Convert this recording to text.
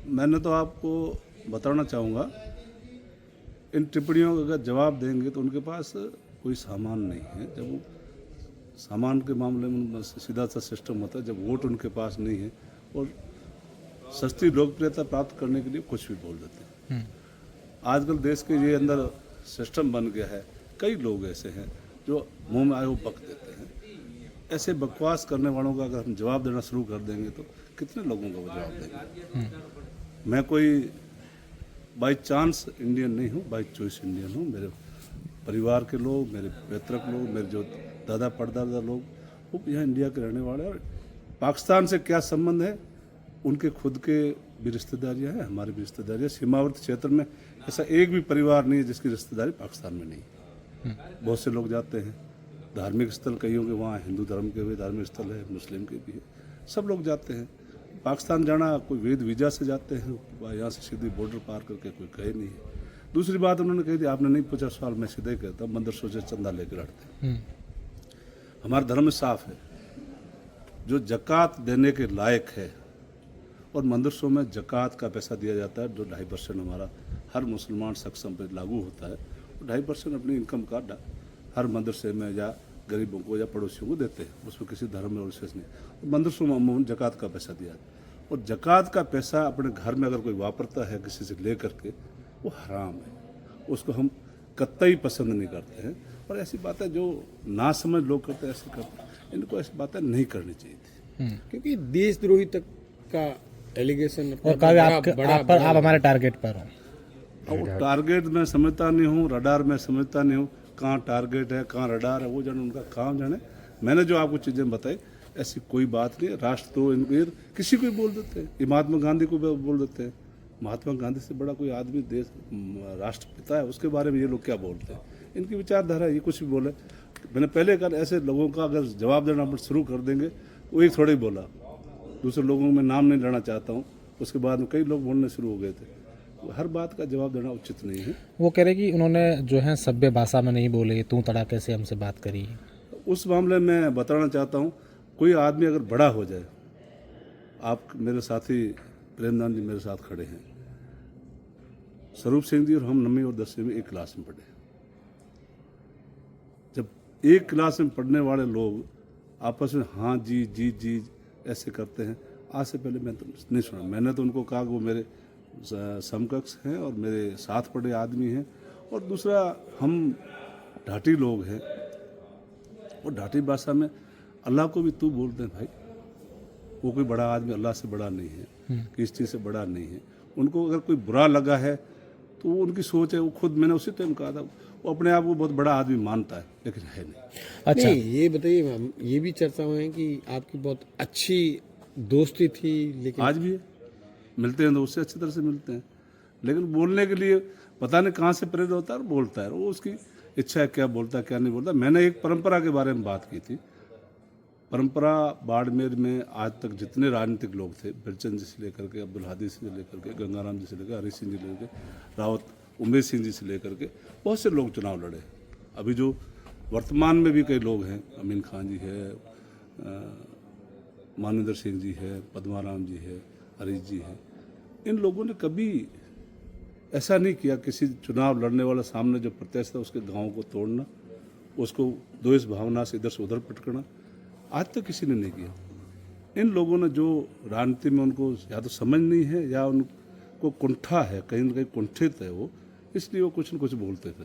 मैंने तो आपको बताना चाहूँगा, इन टिप्पणियों का अगर जवाब देंगे तो उनके पास कोई सामान नहीं है। जब वो सामान के मामले में उनका सीधा सा सिस्टम होता है, जब वोट उनके पास नहीं है और सस्ती लोकप्रियता प्राप्त करने के लिए कुछ भी बोल देते हैं। आजकल देश के ये अंदर सिस्टम बन गया है, कई लोग ऐसे हैं जो मुंह में आए वो बक देते हैं। ऐसे बकवास करने वालों का अगर हम जवाब देना शुरू कर देंगे तो कितने लोगों का वो जवाब देंगे। मैं कोई बाई चांस इंडियन नहीं हूँ, बाई चॉइस इंडियन हूँ। मेरे परिवार के लोग, मेरे पैतृक लोग, मेरे जो दादा परदादा लोग वो यहाँ इंडिया के रहने वाले हैं। और पाकिस्तान से क्या संबंध है, उनके खुद के भी रिश्तेदारियाँ हैं, हमारी भी रिश्तेदारियाँ। सीमावर्ती क्षेत्र में ऐसा एक भी परिवार नहीं है जिसकी रिश्तेदारी पाकिस्तान में नहीं। बहुत से लोग जाते हैं, धार्मिक स्थल कई होंगे वहाँ, हिंदू धर्म के भी धार्मिक स्थल है, मुस्लिम के भी है, सब लोग जाते हैं। पाकिस्तान जाना कोई वैध वीज़ा से जाते हैं, यहाँ से सीधी बॉर्डर पार करके कोई गए नहीं है। दूसरी बात उन्होंने कही थी, आपने नहीं पूछा सवाल, मैं सीधे कहता हूँ, मदरसों से चंदा लेकर लड़ते हैं। हमारे धर्म में साफ है, जो जक़ात देने के लायक है, और मदरसों में जक़ात का पैसा दिया जाता है जो 2.5% हमारा हर मुसलमान सक्षम पर लागू होता है। 2.5% अपनी इनकम का हर मदरसे में या गरीबों को या पड़ोसियों को देते हैं, उसमें किसी धर्म में विशेष नहीं। तो मदरसों में अमूमन जक़ात का पैसा दिया जाता है, और जक़ात का पैसा अपने घर में अगर कोई वापरता है किसी से ले करके, वो हराम है, उसको हम कतई पसंद नहीं करते हैं। और ऐसी बातें जो ना समझ लोग करते हैं, ऐसे करते हैं, इनको ऐसी बातें नहीं करनी चाहिए थी। क्योंकि देशद्रोही तक का एलिगेशन और कभी आप हमारे टारगेट पर हो। अब टारगेट में समझता नहीं हूँ, रडार में समझता नहीं हूँ, कहाँ टारगेट है कहाँ रडार है वो जाने, उनका काम जाने। मैंने जो आपको चीज़ें बताई ऐसी कोई बात नहीं है। राष्ट्र तो इनको किसी को भी बोल देते हैं, ये महात्मा गांधी को भी बोल देते हैं। महात्मा गांधी से बड़ा कोई आदमी देश राष्ट्रपिता है, उसके बारे में ये लोग क्या बोलते हैं। इनकी विचारधारा ये कुछ भी बोले। मैंने पहले कहा ऐसे लोगों का अगर जवाब देना हम शुरू कर देंगे, वो एक थोड़ा ही बोला, दूसरे लोगों में नाम नहीं लेना चाहता हूँ, उसके बाद में कई लोग बोलने शुरू हो गए थे। हर बात का जवाब देना उचित नहीं है। वो कह रहे कि उन्होंने जो है सभ्य भाषा में नहीं बोले, तू तड़ाके से हमसे बात करी। उस मामले में बताना चाहता हूँ, कोई आदमी अगर बड़ा हो जाए, आप मेरे साथी प्रेमदान जी मेरे साथ खड़े हैं, स्वरूप सिंह जी और हम 9वीं और 10वीं में एक क्लास में पढ़े। जब एक क्लास में पढ़ने वाले लोग आपस में हाँ जी जी जी ऐसे करते हैं, आज से पहले मैं तो नहीं सुना। मैंने तो उनको कहा कि वो मेरे समकक्ष हैं और मेरे साथ पढ़े आदमी हैं। और दूसरा, हम ढाटी लोग हैं, और ढाटी भाषा में अल्लाह को भी तू बोलते हैं भाई। वो कोई बड़ा आदमी अल्लाह से बड़ा नहीं है, किसी चीज़ से बड़ा नहीं है। उनको अगर कोई बुरा लगा है तो वो उनकी सोच है। वो खुद, मैंने उसी टाइम कहा था, वो अपने आप को बहुत बड़ा आदमी मानता है, लेकिन है नहीं। अच्छा, नहीं, ये बताइए मैम, ये भी चर्चा हुई है कि आपकी बहुत अच्छी दोस्ती थी, लेकिन आज भी है, मिलते हैं तो उससे अच्छी तरह से मिलते हैं, लेकिन बोलने के लिए पता नहीं कहाँ से प्रेरित होता है और बोलता है। वो उसकी इच्छा है, क्या बोलता है क्या नहीं बोलता। मैंने एक परंपरा के बारे में बात की थी। परंपरा बाड़मेर में आज तक जितने राजनीतिक लोग थे, बिरचंद जी से लेकर के, अब्दुल हादी से लेकर के, गंगाराम जी से लेकर, हरी सिंह जी से लेकर, रावत उमेश सिंह जी से लेकर के, बहुत से लोग चुनाव लड़े। अभी जो वर्तमान में भी कई लोग हैं, अमीन खान जी है, मानिंदर सिंह जी है, पद्माराम जी है, हरीश जी है। इन लोगों ने कभी ऐसा नहीं किया किसी चुनाव लड़ने वाला सामने जो प्रत्याशी था उसके गाँव को तोड़ना, उसको द्वेष भावना से इधर से उधर पटकना, आज तक किसी ने नहीं किया। इन लोगों ने जो राजनीति में उनको या तो समझ नहीं है या उनको कुंठा है, कहीं ना कहीं कुंठित है वो, इसलिए वो कुछ न कुछ बोलते थे।